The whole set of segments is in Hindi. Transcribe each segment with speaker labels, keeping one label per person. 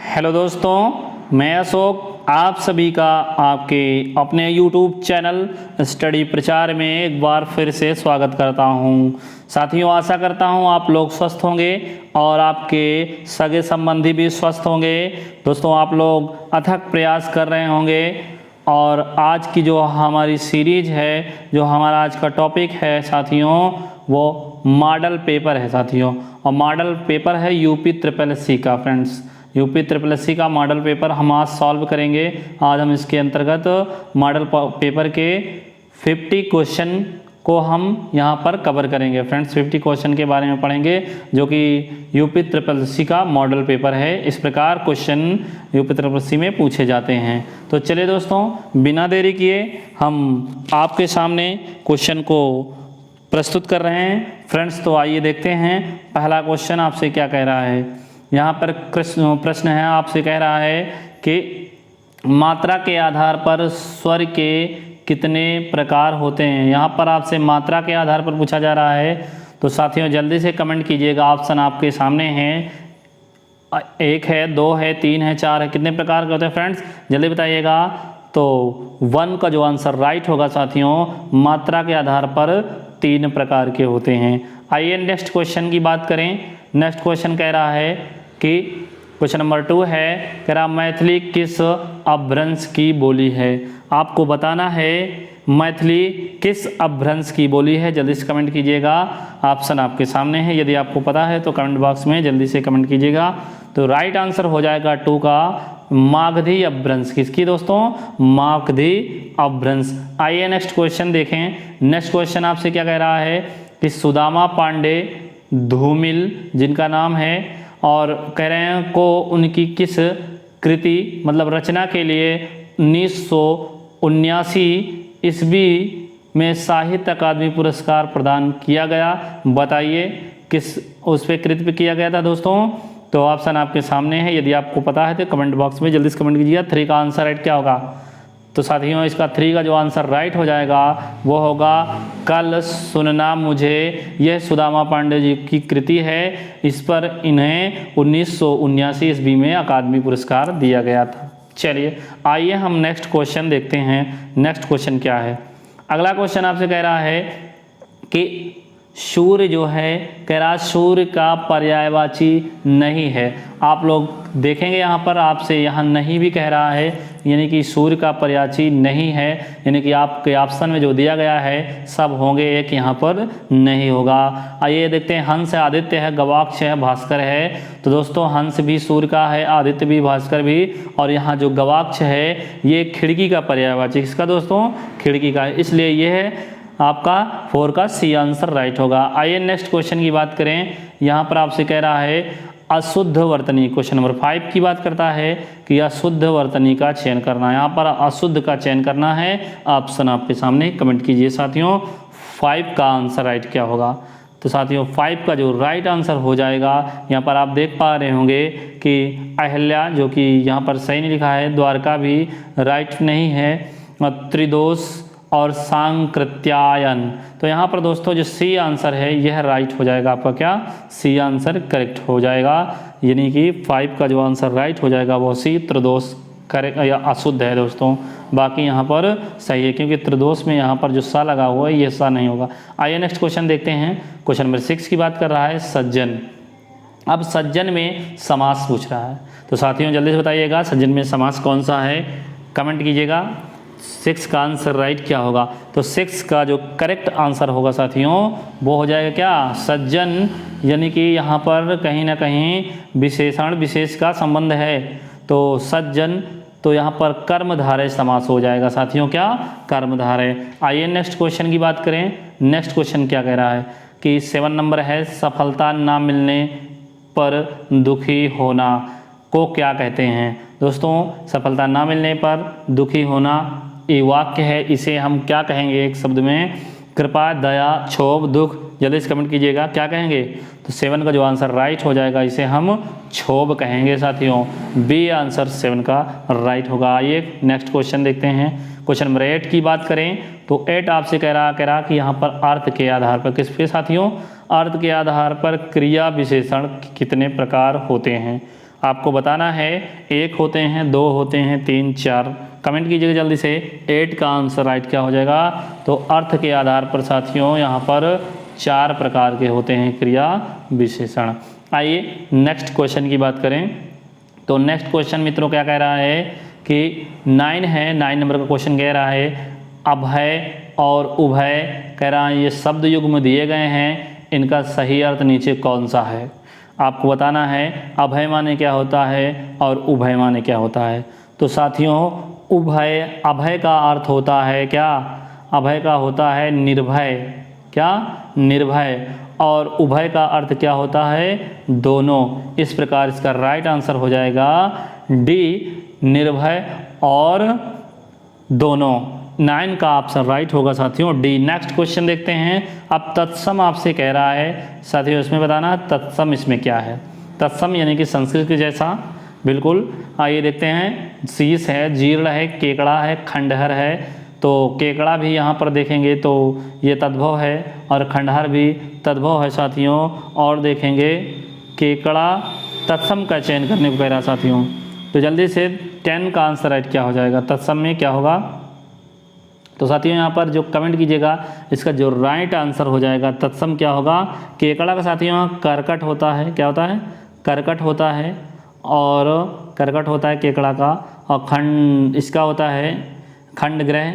Speaker 1: हेलो दोस्तों, मैं अशोक आप सभी का आपके अपने YouTube चैनल स्टडी प्रचार में एक बार फिर से स्वागत करता हूं। साथियों, आशा करता हूं आप लोग स्वस्थ होंगे और आपके सगे संबंधी भी स्वस्थ होंगे। दोस्तों, आप लोग अथक प्रयास कर रहे होंगे और आज की जो हमारी सीरीज है, जो हमारा आज का टॉपिक है साथियों, वो मॉडल पेपर है साथियों। और मॉडल पेपर है यूपी ट्रिपल एससी का। फ्रेंड्स, यूपी ट्रिपल एससी का मॉडल पेपर हम आज सॉल्व करेंगे। आज हम इसके अंतर्गत मॉडल पेपर के 50 क्वेश्चन को हम यहाँ पर कवर करेंगे। फ्रेंड्स, 50 क्वेश्चन के बारे में पढ़ेंगे जो कि यूपी ट्रिपल एससी का मॉडल पेपर है। इस प्रकार क्वेश्चन यूपी ट्रिपल एससी में पूछे जाते हैं। तो चलिए दोस्तों, बिना देरी किए हम आपके सामने क्वेश्चन को प्रस्तुत कर रहे हैं। फ्रेंड्स, तो आइए देखते हैं पहला क्वेश्चन आपसे क्या कह रहा है। यहाँ पर प्रश्न है, आपसे कह रहा है कि मात्रा के आधार पर स्वर के कितने प्रकार होते हैं। यहाँ पर आपसे मात्रा के आधार पर पूछा जा रहा है। तो साथियों, जल्दी से कमेंट कीजिएगा। ऑप्शन आपके सामने हैं, 1 है, 2 है, 3 है, 4 है। कितने प्रकार के होते हैं फ्रेंड्स, जल्दी बताइएगा। तो 1 का जो आंसर राइट होगा साथियों, मात्रा के आधार पर 3 प्रकार के होते हैं। आइए नेक्स्ट क्वेश्चन की बात करें। नेक्स्ट क्वेश्चन कह रहा है कि क्वेश्चन नंबर 2 है, कह रहा मैथिली किस अपभ्रंश की बोली है। आपको बताना है मैथिली किस अपभ्रंश की बोली है। जल्दी से कमेंट कीजिएगा। ऑप्शन आपके सामने है, यदि आपको पता है तो कमेंट बॉक्स में जल्दी से कमेंट कीजिएगा। तो राइट आंसर हो जाएगा 2 का मागधी अपभ्रंश। किसकी दोस्तों? मागधी अपभ्रंश। आइए नेक्स्ट क्वेश्चन देखें। नेक्स्ट क्वेश्चन आपसे क्या कह रहा है कि सुदामा पांडे धूमिल जिनका नाम है, और कह रहे हैं को उनकी किस कृति मतलब रचना के लिए 1979 ईस्वी में साहित्य अकादमी पुरस्कार प्रदान किया गया। बताइए किस उस पे कृति पे किया गया था दोस्तों। तो ऑप्शन आपके सामने है, यदि आपको पता है तो कमेंट बॉक्स में जल्दी से कमेंट कीजिएगा। 3 का आंसर राइट क्या होगा। तो साथियों, इसका 3 का जो आंसर राइट हो जाएगा वो होगा कल सुनना मुझे। यह सुदामा पांडे जी की कृति है। इस पर इन्हें 1979 ईस्वी में अकादमी पुरस्कार दिया गया था। चलिए आइए हम नेक्स्ट क्वेश्चन देखते हैं। नेक्स्ट क्वेश्चन क्या है। अगला क्वेश्चन आपसे कह रहा है कि सूर्य जो है, कह रहा सूर्य का पर्यायवाची नहीं है। आप लोग देखेंगे यहाँ पर आपसे यहाँ नहीं भी कह रहा है, यानी कि सूर्य का पर्यायवाची नहीं है, यानी कि आपके ऑप्शन में जो दिया गया है सब होंगे, एक यहाँ पर नहीं होगा। आइए देखते हैं। हंस है, आदित्य है, गवाक्ष है, भास्कर है। तो दोस्तों, हंस भी सूर्य का है, आदित्य भी, भास्कर भी, और यहाँ जो गवाक्ष है ये खिड़की का पर्यायवाची। किसका दोस्तों? खिड़की का है। इसलिए ये है आपका 4 का सी आंसर राइट होगा। आइए नेक्स्ट क्वेश्चन की बात करें। यहाँ पर आपसे कह रहा है अशुद्ध वर्तनी। क्वेश्चन नंबर 5 की बात करता है कि अशुद्ध वर्तनी का चयन करना। यहाँ पर अशुद्ध का चयन करना है। ऑप्शन आपके सामने, कमेंट कीजिए साथियों। 5 का आंसर राइट क्या होगा। तो साथियों, 5 का जो राइट आंसर हो जाएगा, यहाँ पर आप देख पा रहे होंगे कि अहिल्या, जो कि यहाँ पर सही नहीं लिखा है, द्वारका भी राइट नहीं है, त्रिदोष और सांकृत्यायन। तो यहाँ पर दोस्तों जो सी आंसर है यह राइट हो जाएगा आपका। क्या? सी आंसर करेक्ट हो जाएगा, यानी कि 5 का जो आंसर राइट हो जाएगा वो सी, त्रिदोष करेक्ट या अशुद्ध है दोस्तों। बाकी यहाँ पर सही है, क्योंकि त्रिदोष में यहाँ पर जो सा लगा हुआ है ये सा नहीं होगा। आइए नेक्स्ट क्वेश्चन देखते हैं। क्वेश्चन नंबर 6 की बात कर रहा है सज्जन। अब सज्जन में समास पूछ रहा है। तो साथियों, जल्दी से बताइएगा सज्जन में समास कौन सा है, कमेंट कीजिएगा। 6 का आंसर राइट क्या होगा। तो 6 का जो करेक्ट आंसर होगा साथियों वो हो जाएगा क्या? सज्जन, यानी कि यहाँ पर कहीं ना कहीं विशेषण विशेष का संबंध है। तो सज्जन, तो यहाँ पर कर्मधारय समास हो जाएगा साथियों। क्या? कर्मधारय। आइए नेक्स्ट क्वेश्चन की बात करें। नेक्स्ट क्वेश्चन क्या कह रहा है कि 7 नंबर है, सफलता ना मिलने पर दुखी होना को क्या कहते हैं। दोस्तों, सफलता ना मिलने पर दुखी होना ये वाक्य है, इसे हम क्या कहेंगे एक शब्द में? कृपा, दया, क्षोभ, दुख। जल्दी से कमेंट कीजिएगा क्या कहेंगे। तो 7 का जो आंसर राइट हो जाएगा इसे हम क्षोभ कहेंगे साथियों। बी आंसर 7 का राइट होगा। आइए नेक्स्ट क्वेश्चन देखते हैं। क्वेश्चन नंबर 8 की बात करें तो 8 आपसे कह रहा कि यहाँ पर अर्थ के आधार पर, किस पे साथियों? अर्थ के आधार पर क्रिया विशेषण कितने प्रकार होते हैं। आपको बताना है 1 होते हैं, 2 होते हैं, 3, 4। कमेंट कीजिएगा जल्दी से। 8 का आंसर राइट क्या हो जाएगा? तो अर्थ के आधार पर साथियों यहाँ पर 4 प्रकार के होते हैं क्रिया विशेषण। आइए नेक्स्ट क्वेश्चन की बात करें। तो नेक्स्ट क्वेश्चन मित्रों क्या कह रहा है कि 9 है, 9 नंबर का क्वेश्चन कह रहा है अभय और उभय। कह रहा है ये शब्द युग्म दिए गए हैं, इनका सही अर्थ नीचे कौन सा है? आपको बताना है अभय माने क्या होता है और उभय माने क्या होता है। तो साथियों उभय, अभय का अर्थ होता है क्या? अभय का होता है निर्भय। क्या? निर्भय। और उभय का अर्थ क्या होता है? दोनों। इस प्रकार इसका राइट आंसर हो जाएगा डी, निर्भय और दोनों। 9 का ऑप्शन राइट होगा साथियों डी। नेक्स्ट क्वेश्चन देखते हैं। अब तत्सम आपसे कह रहा है साथियों, इसमें बताना तत्सम इसमें क्या है। तत्सम यानी कि संस्कृत के जैसा, बिल्कुल। आइए देखते हैं। शीश है, जीर्ण है, केकड़ा है, खंडहर है। तो केकड़ा भी यहाँ पर देखेंगे तो ये तद्भव है और खंडहर भी तद्भव है साथियों। और देखेंगे केकड़ा तत्सम का चयन करने को कह रहा साथियों। तो जल्दी से 10 का आंसर राइट क्या हो जाएगा? तत्सम में क्या होगा? तो साथियों यहाँ पर जो कमेंट कीजिएगा इसका जो राइट आंसर हो जाएगा तत्सम क्या होगा? केकड़ा का साथियों करकट होता है। क्या होता है? करकट होता है। और करकट होता है केकड़ा का। और खंड इसका होता है खंडग्रह।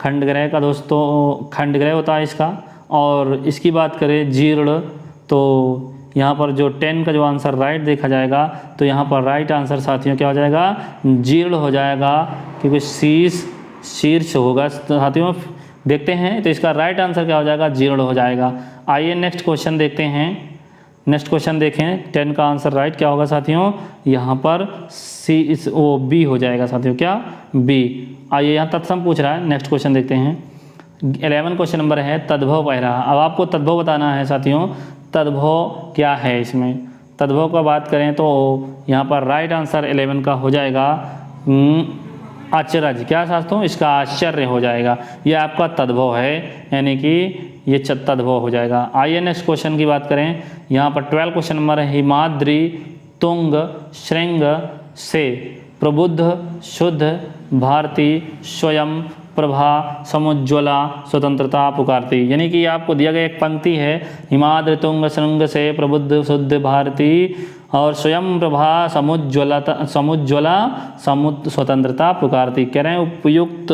Speaker 1: खंडग्रह का दोस्तों खंडग्रह होता है इसका। और इसकी बात करें जीर्ण, तो यहाँ पर जो 10 का जो आंसर राइट देखा जाएगा तो यहाँ पर राइट आंसर साथियों क्या हो जाएगा? जीर्ण हो जाएगा, क्योंकि शीर्ष होगा साथियों। देखते हैं तो इसका राइट आंसर क्या हो जाएगा? जीर्ण हो जाएगा। आइए नेक्स्ट क्वेश्चन देखते हैं। नेक्स्ट क्वेश्चन देखें। 10 का आंसर राइट क्या होगा साथियों? यहाँ पर बी हो जाएगा साथियों। क्या? बी। आइए यहाँ तत्सम पूछ रहा है। नेक्स्ट क्वेश्चन देखते हैं। 11 क्वेश्चन नंबर है तद्भव कह रहा। अब आपको तद्भव बताना है साथियों। तद्भव क्या है इसमें? तद्भव का बात करें तो यहाँ पर राइट आंसर 11 का हो जाएगा अचरज। क्या साथियों? इसका आश्चर्य हो जाएगा। ये आपका तद्भव है, यानी कि ये तद्भव हो जाएगा। आइए नेक्स्ट क्वेश्चन की बात करें। यहाँ पर 12 क्वेश्चन नंबर है हिमाद्री तुंग श्रृंग से प्रबुद्ध शुद्ध भारती स्वयं प्रभा समुज्ज्वला स्वतंत्रता पुकारती। यानी कि आपको दिया गया एक पंक्ति है हिमाद्री तुंग श्रृंग से प्रबुद्ध शुद्ध भारती और स्वयं प्रभा समुज्ज्वला स्वतंत्रता पुकारती। कह रहे हैं उपयुक्त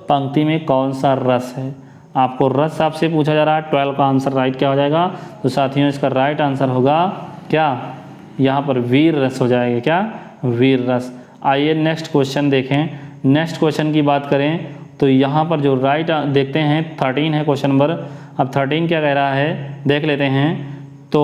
Speaker 1: पंक्ति में कौन सा रस है? आपको रस आपसे पूछा जा रहा है। 12 का आंसर राइट क्या हो जाएगा? तो साथियों इसका राइट आंसर होगा क्या? यहाँ पर वीर रस हो जाएगा। क्या? वीर रस। आइए नेक्स्ट क्वेश्चन देखें। नेक्स्ट क्वेश्चन की बात करें तो यहाँ पर जो राइट देखते हैं 13 है क्वेश्चन नंबर। अब 13 क्या कह रहा है देख लेते हैं। तो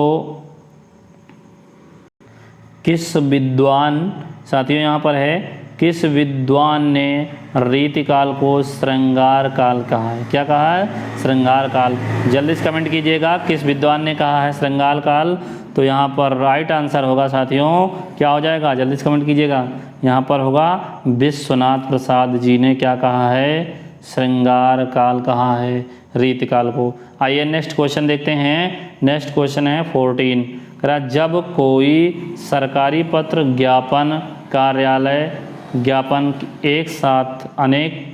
Speaker 1: किस विद्वान साथियों यहाँ पर है किस विद्वान ने रीतिकाल को श्रृंगार काल कहा है? क्या कहा है? श्रृंगार काल। जल्दी से कमेंट कीजिएगा किस विद्वान ने कहा है श्रृंगार काल। तो यहाँ पर राइट आंसर होगा साथियों क्या हो जाएगा? जल्दी से कमेंट कीजिएगा। यहाँ पर होगा विश्वनाथ प्रसाद जी ने क्या कहा है? श्रृंगार काल कहा है रीतिकाल को। आइए नेक्स्ट क्वेश्चन देखते हैं। नेक्स्ट क्वेश्चन है 14। कह जब कोई सरकारी पत्र ज्ञापन कार्यालय ज्ञापन एक साथ अनेक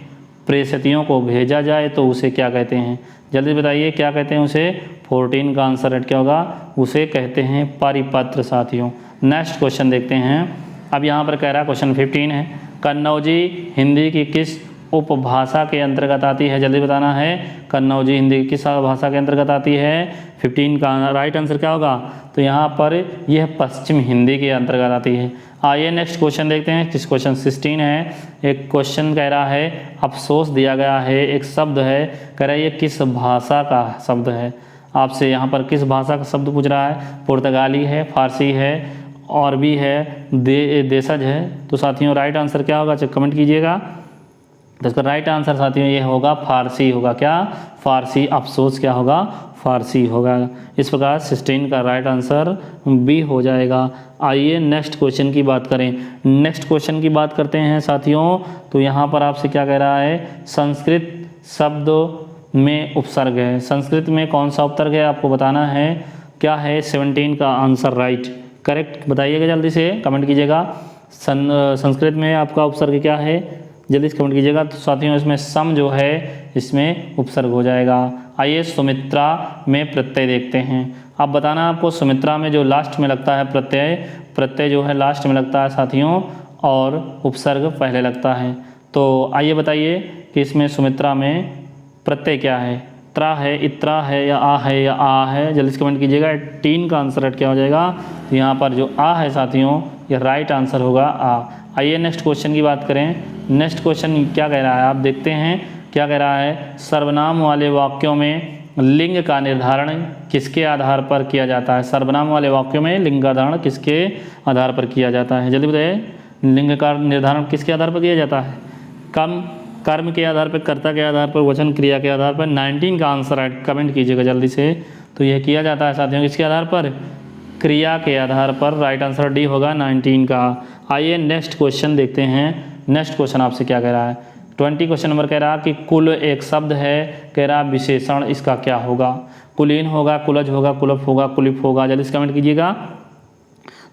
Speaker 1: प्रेषितों को भेजा जाए तो उसे क्या कहते हैं? जल्दी बताइए क्या कहते हैं उसे? 14 का आंसर राइट क्या होगा? उसे कहते हैं परिपत्र साथियों। नेक्स्ट क्वेश्चन देखते हैं। अब यहाँ पर कह रहा है क्वेश्चन 15 है कन्नौजी हिंदी की किस उपभाषा के अंतर्गत आती है? जल्दी बताना है कन्नौजी हिंदी की किस भाषा के अंतर्गत आती है? 15 का राइट आंसर क्या होगा? तो यहाँ पर यह पश्चिम हिंदी के अंतर्गत आती है। आइए नेक्स्ट क्वेश्चन देखते हैं। किस क्वेश्चन 16 है। एक क्वेश्चन कह रहा है अफसोस दिया गया है, एक शब्द है। कह रहा है ये किस भाषा का शब्द है? आपसे यहाँ पर किस भाषा का शब्द पूछ रहा है? पुर्तगाली है, फारसी है, और भी है, देशज है। तो साथियों राइट आंसर क्या होगा? कमेंट कीजिएगा। तो इसका राइट आंसर साथियों ये होगा फारसी होगा। क्या? फारसी। अफसोस क्या होगा? फारसी होगा। इस प्रकार 16 का राइट आंसर बी हो जाएगा। आइए नेक्स्ट क्वेश्चन की बात करें। नेक्स्ट क्वेश्चन की बात करते हैं साथियों। तो यहाँ पर आपसे क्या कह रहा है? संस्कृत शब्द में उपसर्ग है। संस्कृत में कौन सा उपसर्ग है आपको बताना है। क्या है 17 का आंसर राइट? करेक्ट बताइएगा, जल्दी से कमेंट कीजिएगा। संस्कृत में आपका उपसर्ग क्या है, जल्दी से कमेंट कीजिएगा। तो साथियों इसमें सम जो है इसमें उपसर्ग हो जाएगा। आइए सुमित्रा में प्रत्यय देखते हैं। अब बताना आपको सुमित्रा में जो लास्ट में लगता है प्रत्यय जो है लास्ट में लगता है साथियों, और उपसर्ग पहले लगता है। तो आइए बताइए कि इसमें सुमित्रा में प्रत्यय क्या है, त्रा है, इत्रा है या आ है, जल्दी से कमेंट कीजिएगा। 3 का आंसर क्या हो जाएगा, तो यहाँ पर जो आ है साथियों ये राइट आंसर होगा आ। आइए नेक्स्ट क्वेश्चन की बात करें। नेक्स्ट क्वेश्चन क्या कह रहा है आप देखते हैं, क्या कह रहा है, सर्वनाम वाले वाक्यों में लिंग का निर्धारण किसके आधार पर किया जाता है। सर्वनाम वाले वाक्यों में लिंग का निर्धारण किसके आधार पर किया जाता है, जल्दी बताइए। लिंग का निर्धारण किसके आधार पर किया जाता है, कर्म के आधार पर, कर्ता के आधार पर, वचन क्रिया के आधार पर। 19 का आंसर राइट कमेंट कीजिएगा जल्दी से। तो यह किया जाता है साथियों किसके आधार पर, क्रिया के आधार पर। राइट आंसर डी होगा 19 का। आइए नेक्स्ट क्वेश्चन देखते हैं। नेक्स्ट क्वेश्चन आपसे क्या कह रहा है, 20 क्वेश्चन नंबर कह रहा कि कुल एक शब्द है, कह रहा विशेषण इसका क्या होगा, कुलीन होगा, कुलज होगा, कुलप होगा, कुलिप होगा, जल्दी से कमेंट कीजिएगा।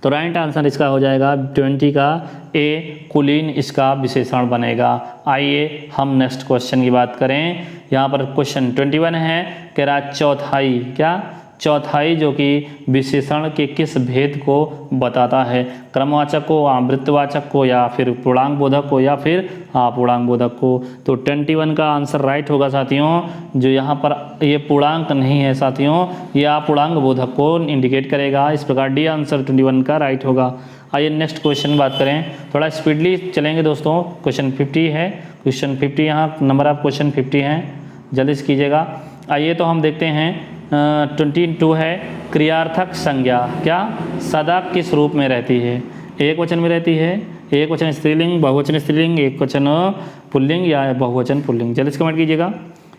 Speaker 1: तो राइट आंसर इसका हो जाएगा 20 का ए, कुलीन इसका विशेषण बनेगा। आइए हम नेक्स्ट क्वेश्चन की बात करें। यहाँ पर क्वेश्चन 21 है, कह रहा चौथाई, क्या चौथाई जो कि विशेषण के किस भेद को बताता है, क्रमवाचक को, वृत्तवाचक को, या फिर पूर्णांक बोधक को, या फिर पूर्णांक बोधक को। तो 21 का आंसर राइट होगा साथियों। जो यहाँ पर ये पूर्णांक नहीं है साथियों, ये अपूर्णांक बोधक को इंडिकेट करेगा। इस प्रकार डी आंसर 21 का राइट होगा। आइए नेक्स्ट क्वेश्चन बात करें, थोड़ा स्पीडली चलेंगे दोस्तों। क्वेश्चन 50 है, क्वेश्चन 50 यहाँ नंबर ऑफ क्वेश्चन 50 हैं, जल्दी से कीजिएगा। आइए तो हम देखते हैं 22 है, क्रियार्थक संज्ञा क्या सदा किस रूप में रहती है, एक वचन में रहती है, एक वचन स्त्रीलिंग, बहुवचन स्त्रीलिंग, एक वचन पुल्लिंग या बहुवचन पुल्लिंग, जल्दी से कमेंट कीजिएगा।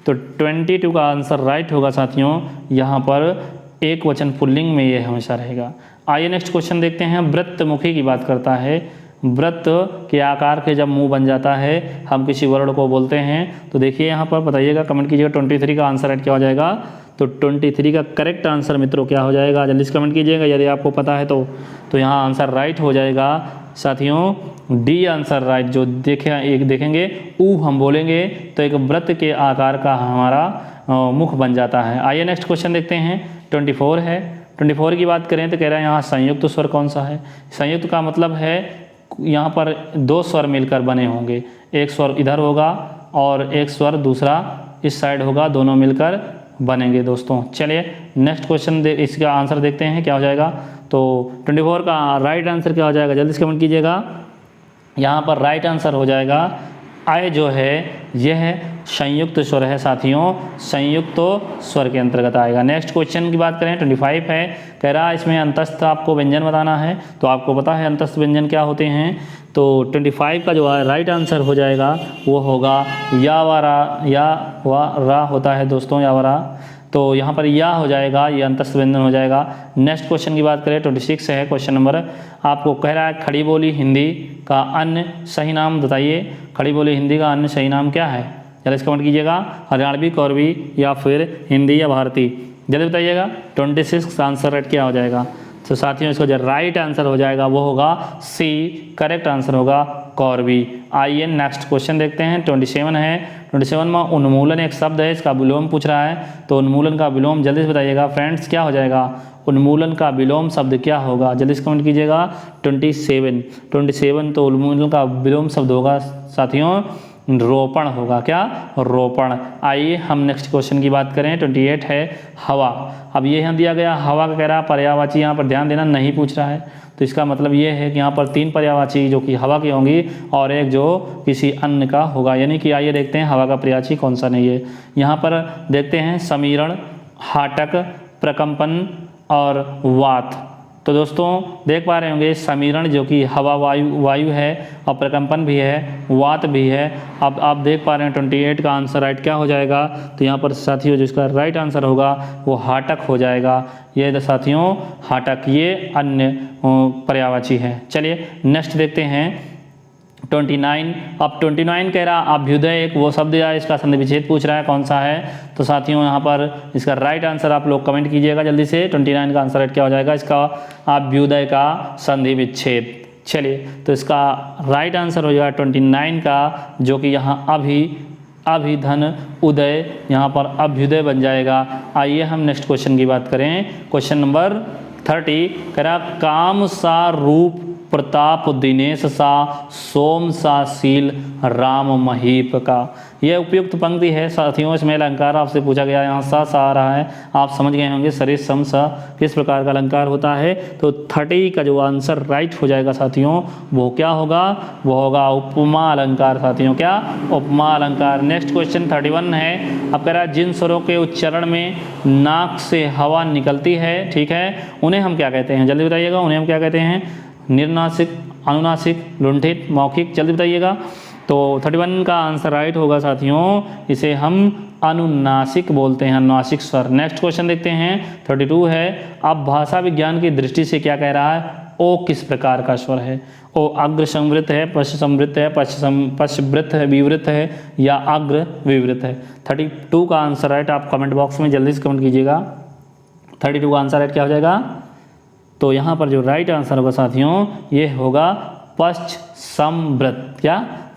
Speaker 1: तो 22 का आंसर राइट होगा साथियों, यहाँ पर एक वचन पुल्लिंग में ये हमेशा रहेगा। आइए नेक्स्ट क्वेश्चन देखते हैं। वृत्तमुखी की बात करता है, वृत्त के आकार के जब मुंह बन जाता है हम किसी वर्ण को बोलते हैं। तो देखिए यहाँ पर बताइएगा, कमेंट कीजिएगा। 23 का आंसर राइट क्या हो जाएगा, तो 23 का करेक्ट आंसर मित्रों क्या हो जाएगा, जल्दी से कमेंट कीजिएगा यदि आपको पता है तो यहाँ आंसर राइट हो जाएगा साथियों डी आंसर राइट। जो देखेंगे ऊ हम बोलेंगे तो एक वृत्त के आकार का हमारा मुख बन जाता है। आइए नेक्स्ट क्वेश्चन देखते हैं। 24 है, 24 की बात करें तो कह रहा है यहाँ संयुक्त स्वर कौन सा है। संयुक्त का मतलब है यहाँ पर 2 स्वर मिलकर बने होंगे, एक स्वर इधर होगा और एक स्वर दूसरा इस साइड होगा, दोनों मिलकर बनेंगे दोस्तों। चलिए नेक्स्ट क्वेश्चन इसका आंसर देखते हैं क्या हो जाएगा। तो 24 का राइट आंसर क्या हो जाएगा, जल्दी से कमेंट कीजिएगा। यहाँ पर राइट आंसर हो जाएगा आय जो है यह संयुक्त स्वर है साथियों, संयुक्त स्वर के अंतर्गत आएगा। नेक्स्ट क्वेश्चन की बात करें 25 है, कह रहा है इसमें अंतस्थ आपको व्यंजन बताना है। तो आपको पता है अंतस्थ व्यंजन क्या होते हैं। तो 25 का जो राइट आंसर हो जाएगा वो होगा या व रा होता है दोस्तों, या व रा। तो यहाँ पर या हो जाएगा, ये अंतस्थ व्यंजन हो जाएगा। नेक्स्ट क्वेश्चन की बात करें 26 है क्वेश्चन नंबर, आपको कह रहा है खड़ी बोली हिंदी का अन्य सही नाम बताइए। खड़ी बोली हिंदी का अन्य सही नाम क्या है, जल्दी से कमेंट कीजिएगा। हरियाणवी, कौरवी या फिर हिंदी या भारती, जल्दी बताइएगा। 26 आंसर राइट क्या हो जाएगा। तो साथियों इसका जो राइट आंसर हो जाएगा वो होगा सी, करेक्ट आंसर होगा कौरवी। आइए नेक्स्ट क्वेश्चन देखते हैं। 27 है, 27 में उन्मूलन एक शब्द है, इसका विलोम पूछ रहा है। तो उन्मूलन का विलोम जल्दी से बताइएगा फ्रेंड्स क्या हो जाएगा। उन्मूलन का विलोम शब्द क्या होगा, जल्दी से कमेंट कीजिएगा। 27 तो उन्मूलन का विलोम शब्द होगा साथियों रोपण होगा, क्या रोपण। आइए हम नेक्स्ट क्वेश्चन की बात करें। 28 है हवा। अब ये यहाँ दिया गया हवा का कह रहा पर्यायवाची, यहाँ पर ध्यान देना नहीं पूछ रहा है। तो इसका मतलब ये है कि यहाँ पर 3 पर्यायवाची जो कि हवा की होंगी और एक जो किसी अन्य का होगा, यानी कि आइए देखते हैं हवा का पर्यायवाची कौन सा नहीं है। यहाँ पर देखते हैं समीरण, हाटक, प्रकंपन और वात। तो दोस्तों देख पा रहे होंगे समीरण जो कि हवा वायु है और प्रकंपन भी है, वात भी है। अब आप देख पा रहे हैं 28 का आंसर राइट क्या हो जाएगा। तो यहाँ पर साथियों जो इसका राइट आंसर होगा वो हाटक हो जाएगा। ये साथियों हाटक ये अन्य पर्यायवाची है। चलिए नेक्स्ट देखते हैं 29। अब 29 कह रहा अभ्युदय एक वो शब्द है, इसका संधि विच्छेद पूछ रहा है कौन सा है। तो साथियों यहाँ पर इसका राइट आंसर आप लोग कमेंट कीजिएगा जल्दी से। 29 का आंसर राइट क्या हो जाएगा इसका? अभ्युदय का संधि विच्छेद। चलिए तो इसका राइट आंसर हो जाएगा 29 का, जो कि यहाँ अभिधन उदय, यहाँ पर अभ्युदय बन जाएगा। आइए हम नेक्स्ट क्वेश्चन की बात करें। क्वेश्चन नंबर 30 कह रहा काम सा रूप प्रताप दिनेश सा सोम सा शील राम महीप का। यह उपयुक्त पंक्ति है साथियों। इसमें अलंकार आपसे पूछा गया, यहाँ सा आ रहा है, आप समझ गए होंगे सरिस सम सा किस प्रकार का अलंकार होता है। तो 30 का जो आंसर राइट हो जाएगा साथियों वो क्या होगा? वो होगा उपमा अलंकार साथियों। क्या? उपमा अलंकार। नेक्स्ट क्वेश्चन 31 है। अब कह रहा है जिन स्वरों के उच्चारण में नाक से हवा निकलती है, ठीक है, उन्हें हम क्या कहते हैं? जल्दी बताइएगा, उन्हें हम क्या कहते हैं? निर्नासिक, अनुनासिक, लुंठित, मौखिक, जल्दी बताइएगा। तो 31 का आंसर राइट होगा साथियों, इसे हम अनुनासिक बोलते हैं, अनुनासिक स्वर। नेक्स्ट क्वेश्चन देखते हैं 32 है। अब भाषा विज्ञान की दृष्टि से क्या कह रहा है? ओ किस प्रकार का स्वर है? ओ अग्र संवृत है, पश्च संवृत है, पश्चवृत है, विवृत है या अग्र विवृत है? 32 का आंसर राइट आप कमेंट बॉक्स में जल्दी से कमेंट कीजिएगा। 32 का आंसर राइट क्या हो जाएगा? तो यहाँ पर जो राइट आंसर होगा साथियों ये होगा पश्च समवृत। क्या?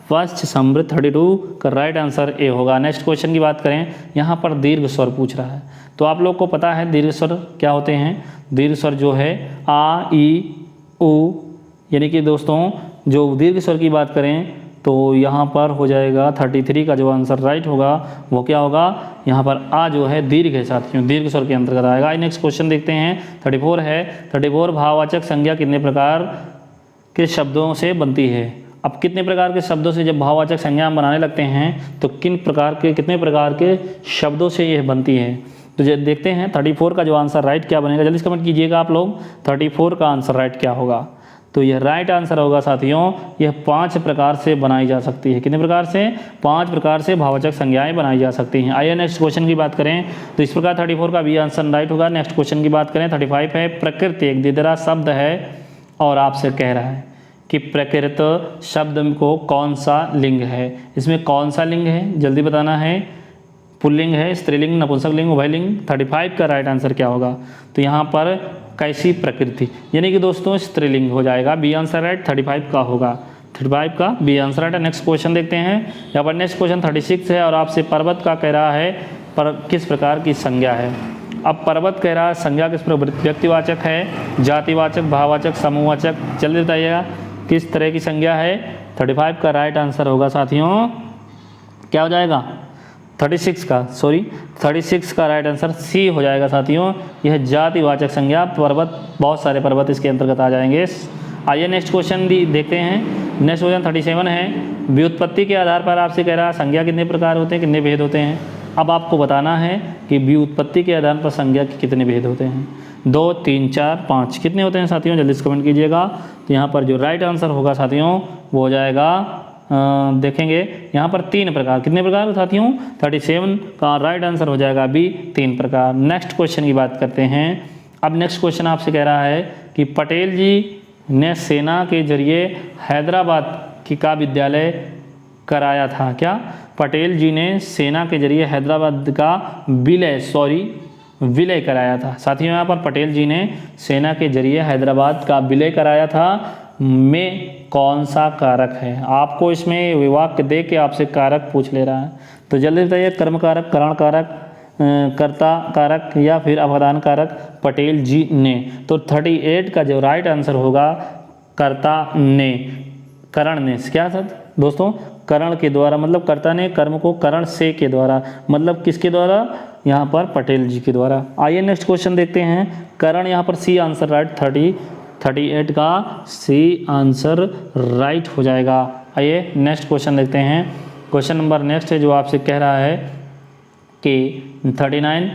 Speaker 1: पश्च समवृत। 32 का राइट आंसर ए होगा। नेक्स्ट क्वेश्चन की बात करें, यहाँ पर दीर्घ स्वर पूछ रहा है। तो आप लोग को पता है दीर्घ स्वर क्या होते हैं? दीर्घ स्वर जो है आ, ई, उ, यानी कि दोस्तों जो दीर्घ स्वर की बात करें तो यहाँ पर हो जाएगा 33 का जो आंसर राइट होगा वो क्या होगा? यहाँ पर आ जो है दीर्घ है साथियों, दीर्घ स्वर के अंतर्गत आएगा। नेक्स्ट क्वेश्चन देखते हैं 34 है। 34 भाववाचक संज्ञा कितने प्रकार के शब्दों से बनती है? अब कितने प्रकार के शब्दों से जब भाववाचक संज्ञा हम बनाने लगते हैं तो कितने प्रकार के शब्दों से यह बनती है? तो देखते हैं 34 का जो आंसर राइट क्या बनेगा, जल्दी से कमेंट कीजिएगा आप लोग। 34 का आंसर राइट क्या होगा? तो यह राइट आंसर होगा साथियों, यह 5 प्रकार से बनाई जा सकती है। कितने प्रकार से? 5 प्रकार से भाववाचक संज्ञाएं बनाई जा सकती हैं। आइए नेक्स्ट क्वेश्चन की बात करें तो इस प्रकार 34 का भी आंसर राइट होगा। नेक्स्ट क्वेश्चन की बात करें 35 है। प्रकृति एक दिदरा शब्द है और आपसे कह रहा है कि प्रकृत शब्द को कौन सा लिंग है? इसमें कौन सा लिंग है जल्दी बताना है। पुल्लिंग है, स्त्रीलिंग, नपुंसक लिंग, उभयलिंग? 35 का राइट आंसर क्या होगा? तो यहाँ पर कैसी प्रकृति, यानी कि दोस्तों स्त्रीलिंग हो जाएगा। बी आंसर राइट 35 का होगा। 35 का बी आंसर राइट है। नेक्स्ट क्वेश्चन देखते हैं। यहाँ पर नेक्स्ट क्वेश्चन 36 है और आपसे पर्वत का कह रहा है पर किस प्रकार की संज्ञा है? अब पर्वत कह रहा है संज्ञा किस प्रकार? व्यक्तिवाचक है, जातिवाचक, भाववाचक, समूहवाचक? जल्दी बताइएगा किस तरह की संज्ञा है। 35 का राइट आंसर होगा साथियों क्या हो जाएगा? 36 का राइट आंसर सी हो जाएगा साथियों। यह जातिवाचक संज्ञा, पर्वत, बहुत सारे पर्वत इसके अंतर्गत आ जाएंगे। आइए नेक्स्ट क्वेश्चन देखते हैं। नेक्स्ट क्वेश्चन 37 है। व्युत्पत्ति के आधार पर आपसे कह रहा है संज्ञा कितने प्रकार होते हैं, कितने भेद होते हैं? अब आपको बताना है कि व्युत्पत्ति के आधार पर संज्ञा के कितने भेद होते हैं। 2, 3, 4, 5 कितने होते हैं साथियों? जल्दी से कमेंट कीजिएगा। तो यहाँ पर जो राइट आंसर होगा साथियों वो हो जाएगा देखेंगे यहाँ पर 3 प्रकार। कितने प्रकार साथियों? 37 का राइट आंसर हो जाएगा बी, 3 प्रकार। नेक्स्ट क्वेश्चन की बात करते हैं। अब नेक्स्ट क्वेश्चन आपसे कह रहा है कि पटेल जी ने सेना के जरिए हैदराबाद का विद्यालय कराया था। क्या? पटेल जी ने सेना के जरिए हैदराबाद का विलय कराया था। साथियों यहाँ पर पटेल जी ने सेना के जरिए हैदराबाद का विलय कराया था में कौन सा कारक है? आपको इसमें विभाग दे के आपसे कारक पूछ ले रहा है, तो जल्दी बताइए। कर्म कारक, करण कारक, कर्ता कारक या फिर अवदान कारक? पटेल जी ने। तो 38 का जो राइट आंसर होगा कर्ता ने, करण ने। क्या सर दोस्तों? करण के द्वारा, मतलब कर्ता ने कर्म को करण से के द्वारा, मतलब किसके द्वारा? यहाँ पर पटेल जी के द्वारा। आइए नेक्स्ट क्वेश्चन देखते हैं। करण यहाँ पर सी आंसर राइट 38 का सी आंसर राइट हो जाएगा। आइए नेक्स्ट क्वेश्चन देखते हैं। क्वेश्चन नंबर नेक्स्ट है जो आपसे कह रहा है कि 39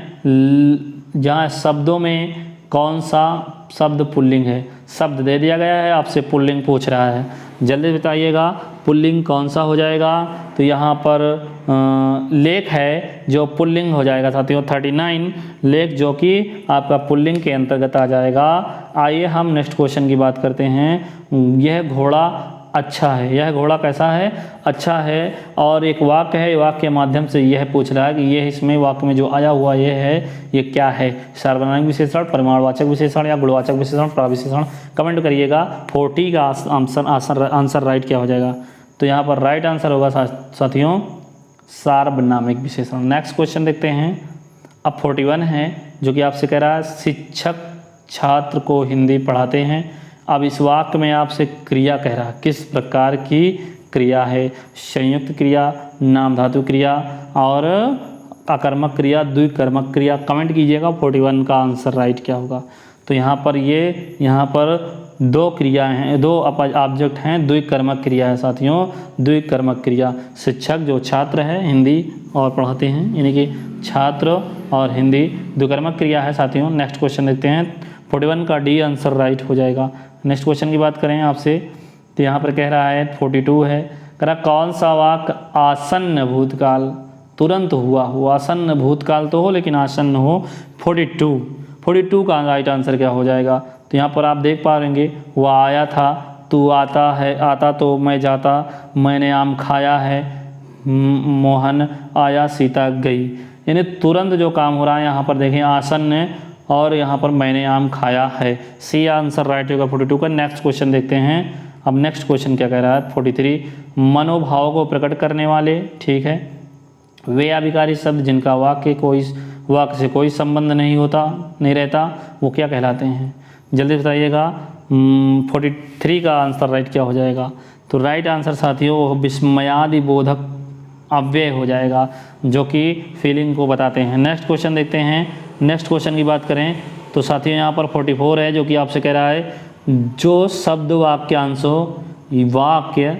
Speaker 1: जहाँ शब्दों में कौन सा शब्द पुल्लिंग है? शब्द दे दिया गया है, आपसे पुल्लिंग पूछ रहा है, जल्दी बताइएगा पुल्लिंग कौन सा हो जाएगा। तो यहाँ पर लेख है जो पुल्लिंग हो जाएगा साथियों। 39 लेख जो कि आपका पुल्लिंग के अंतर्गत आ जाएगा। आइए हम नेक्स्ट क्वेश्चन की बात करते हैं। यह घोड़ा अच्छा है। यह घोड़ा कैसा है? अच्छा है। और एक वाक्य है, वाक्य के माध्यम से यह पूछ रहा है कि यह इसमें वाक्य में जो आया हुआ यह है, ये क्या है? सार्वनामिक विशेषण, परिमाणवाचक विशेषण या गुणवाचक विशेषण, प्रविशेषण? कमेंट करिएगा। 40 का आंसर राइट क्या हो जाएगा? तो यहाँ पर राइट आंसर होगा साथियों सार्वनामिक विशेषण। नेक्स्ट क्वेश्चन देखते हैं। अब 41 है जो कि आपसे कह रहा है शिक्षक छात्र को हिंदी पढ़ाते हैं। अब इस वाक्य में आपसे क्रिया कह रहा है, किस प्रकार की क्रिया है? संयुक्त क्रिया, नाम धातु क्रिया और अकर्मक क्रिया, द्विकर्मक क्रिया? कमेंट कीजिएगा 41 का आंसर राइट क्या होगा। तो यहाँ पर दो क्रियाएं हैं, दो ऑब्जेक्ट हैं, द्विकर्मक क्रिया है साथियों, द्विकर्मक क्रिया। शिक्षक जो छात्र है हिंदी और पढ़ाते हैं, यानी कि छात्र और हिंदी द्विकर्मक क्रिया है साथियों। नेक्स्ट क्वेश्चन देखते हैं। 41 का डी आंसर राइट हो जाएगा। नेक्स्ट क्वेश्चन की बात करें आपसे, तो यहाँ पर कह रहा है 42 है, कह रहा कौन सा वाक्य आसन्न भूतकाल तुरंत हुआ हो? आसन्न भूतकाल तो हो लेकिन आसन्न हो। 42 का राइट आंसर क्या हो जाएगा? तो यहाँ पर आप देख पा रहेंगे, वह आया था, तू आता है, आता तो मैं जाता, मैंने आम खाया है, मोहन आया, सीता गई। यानी तुरंत जो काम हो रहा है यहाँ पर देखें आसन्न, और यहाँ पर मैंने आम खाया है। सी आंसर राइट होगा 42 का। नेक्स्ट क्वेश्चन देखते हैं। अब नेक्स्ट क्वेश्चन क्या कह रहा है? 43 मनोभाव को प्रकट करने वाले, ठीक है, वे अभिकारी शब्द जिनका वाक्य से कोई संबंध नहीं रहता, वो क्या कहलाते हैं? जल्दी बताइएगा। 43 का आंसर राइट क्या हो जाएगा? तो राइट आंसर साथियों विस्मयादि बोधक अव्यय हो जाएगा, जो कि फीलिंग को बताते हैं। नेक्स्ट क्वेश्चन देखते हैं। नेक्स्ट क्वेश्चन की बात करें तो साथियों यहाँ पर 44 है जो कि आपसे कह रहा है जो शब्द वाक्यांशों, वाक्य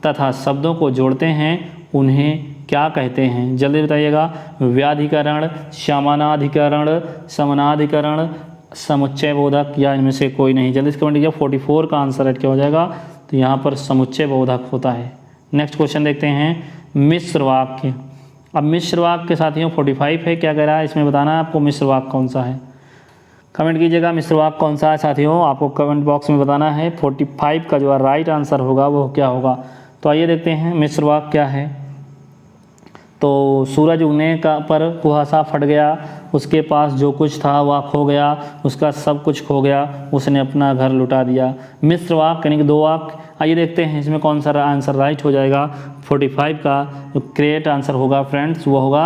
Speaker 1: तथा शब्दों को जोड़ते हैं उन्हें क्या कहते हैं? जल्दी बताइएगा। व्याधिकरण, समानाधिकरण, समानाधिकरण, समुच्चय बोधक या इनमें से कोई नहीं? जल्दी से कमेंट कीजिए। 44 का आंसर राइट क्या हो जाएगा? तो यहाँ पर समुच्चय बोधक होता है। नेक्स्ट क्वेश्चन देखते हैं। मिश्र वाक्य। अब मिश्र वाक्य के साथियों 45 है, क्या कह रहा है इसमें बताना है आपको मिश्र वाक्य कौन सा है? कमेंट कीजिएगा मिश्र वाक्य कौन सा है साथियों, आपको कमेंट बॉक्स में बताना है। 45 का जो राइट आंसर होगा वो क्या होगा? तो आइए देखते हैं मिश्र वाक्य क्या है। तो सूरज उगने का पर कुहासा फट गया, उसके पास जो कुछ था वह खो गया, उसका सब कुछ खो गया, उसने अपना घर लुटा दिया। मिश्र वाक्य यानी कि दो वाक्य। आइए देखते हैं इसमें कौन सा आंसर राइट हो जाएगा। 45 का जो करेक्ट आंसर होगा फ्रेंड्स वो होगा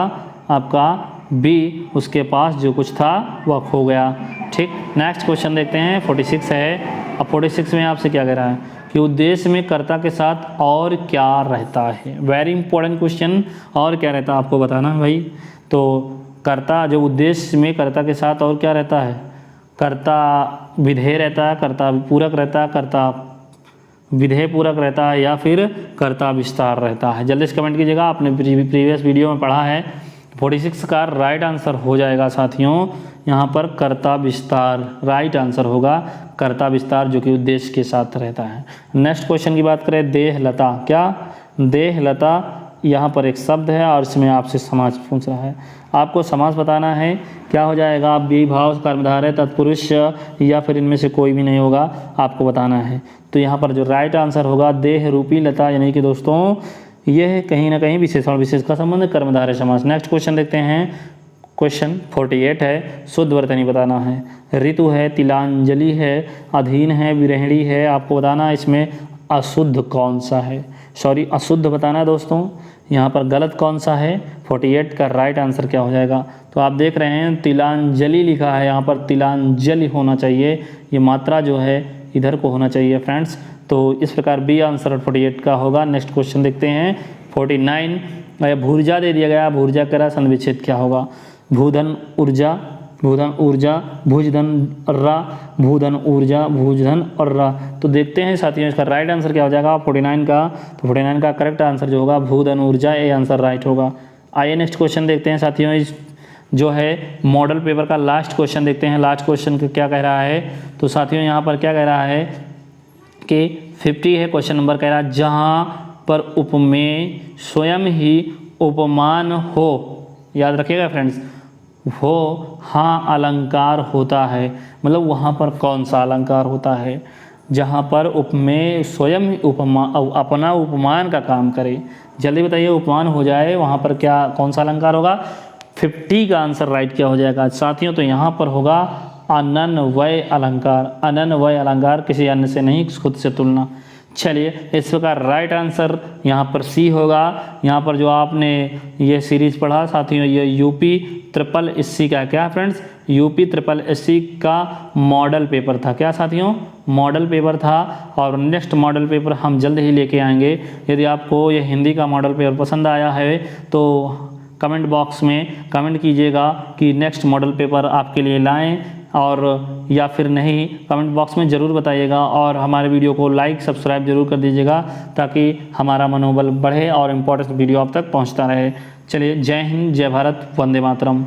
Speaker 1: आपका बी, उसके पास जो कुछ था वह खो गया। ठीक, नेक्स्ट क्वेश्चन देखते हैं। 46 है। अब 46 में आपसे क्या कह रहा है कि उद्देश्य में कर्ता के साथ और क्या रहता है? Very important question. और क्या रहता है आपको बताना है भाई। तो कर्ता जो उद्देश्य में कर्ता के साथ और क्या रहता है? कर्ता विधेय रहता है, कर्ता पूरक रहता है, कर्ता विधेय पूरक रहता है, या फिर कर्ता विस्तार रहता है? जल्दी से कमेंट कीजिएगा। आपने प्रीवियस वीडियो में पढ़ा है। 46 का राइट आंसर हो जाएगा साथियों यहाँ पर कर्ता विस्तार राइट आंसर होगा, कर्ता विस्तार जो कि उद्देश्य के साथ रहता है। नेक्स्ट क्वेश्चन की बात करें। देहलता। क्या? देहलता यहाँ पर एक शब्द है और इसमें आपसे समास पूछ रहा है, आपको समास बताना है। क्या हो जाएगा? विभाव कर्मधारय तत्पुरुष या फिर इनमें से कोई भी नहीं होगा, आपको बताना है। तो यहाँ पर जो राइट आंसर होगा देह रूपी लता, यानी कि दोस्तों यह कहीं ना कहीं विशेषण विशेष का संबंध कर्मधारय समास। नेक्स्ट क्वेश्चन देखते हैं। क्वेश्चन 48 है, शुद्ध वर्तनी बताना है। ऋतु है, तिलांजलि है, अधीन है, विरहिणी है, आपको बताना है इसमें अशुद्ध कौन सा है। सॉरी अशुद्ध बताना है दोस्तों, यहाँ पर गलत कौन सा है। 48 का राइट आंसर क्या हो जाएगा? तो आप देख रहे हैं तिलांजलि लिखा है, यहाँ पर तिलांजलि होना चाहिए, ये मात्रा जो है इधर को होना चाहिए फ्रेंड्स। तो इस प्रकार बी आंसर 48 का होगा। नेक्स्ट क्वेश्चन देखते हैं। 49 भूर्जा दे दिया गया, भूर्जा करा संविच्छेद क्या होगा? भूधन ऊर्जा, भूधन ऊर्जा, भुजधन रा, भूधन ऊर्जा, भुजधन और रा। तो देखते हैं साथियों इसका राइट आंसर क्या हो जाएगा 49 का। तो 49 का करेक्ट आंसर जो होगा भूधन ऊर्जा, ये आंसर राइट होगा। आइए नेक्स्ट क्वेश्चन देखते हैं साथियों। इस जो है मॉडल पेपर का लास्ट क्वेश्चन देखते हैं। लास्ट क्वेश्चन क्या कह रहा है? तो साथियों यहाँ पर क्या कह रहा है कि 50 है क्वेश्चन नंबर, कह रहा है जहाँ पर उपमेय स्वयं ही उपमान हो, याद रखिएगा फ्रेंड्स, वो हाँ अलंकार होता है। मतलब वहाँ पर कौन सा अलंकार होता है? जहाँ पर उपमेय स्वयं अपना उपमान का काम करे। जल्दी बताइए, उपमान हो जाए वहाँ पर क्या कौन सा अलंकार होगा? 50 का आंसर राइट क्या हो जाएगा साथियों? तो यहाँ पर होगा अनन्वय अलंकार। अनन्वय अलंकार, किसी अन्य से नहीं, खुद से तुलना। चलिए, इस प्रकार राइट आंसर यहाँ पर सी होगा। यहाँ पर जो आपने ये सीरीज पढ़ा साथियों, ये यूपी ट्रिपल एससी का क्या फ्रेंड्स? यूपी ट्रिपल एससी का मॉडल पेपर था। क्या साथियों? मॉडल पेपर था। और नेक्स्ट मॉडल पेपर हम जल्द ही लेके आएंगे। यदि आपको ये हिंदी का मॉडल पेपर पसंद आया है तो कमेंट बॉक्स में कमेंट कीजिएगा कि नेक्स्ट मॉडल पेपर आपके लिए लाएं, और या फिर नहीं, कमेंट बॉक्स में ज़रूर बताइएगा। और हमारे वीडियो को लाइक सब्सक्राइब जरूर कर दीजिएगा ताकि हमारा मनोबल बढ़े और इम्पोर्टेंट वीडियो आप तक पहुंचता रहे। चलिए, जय हिंद, जय भारत, वंदे मातरम।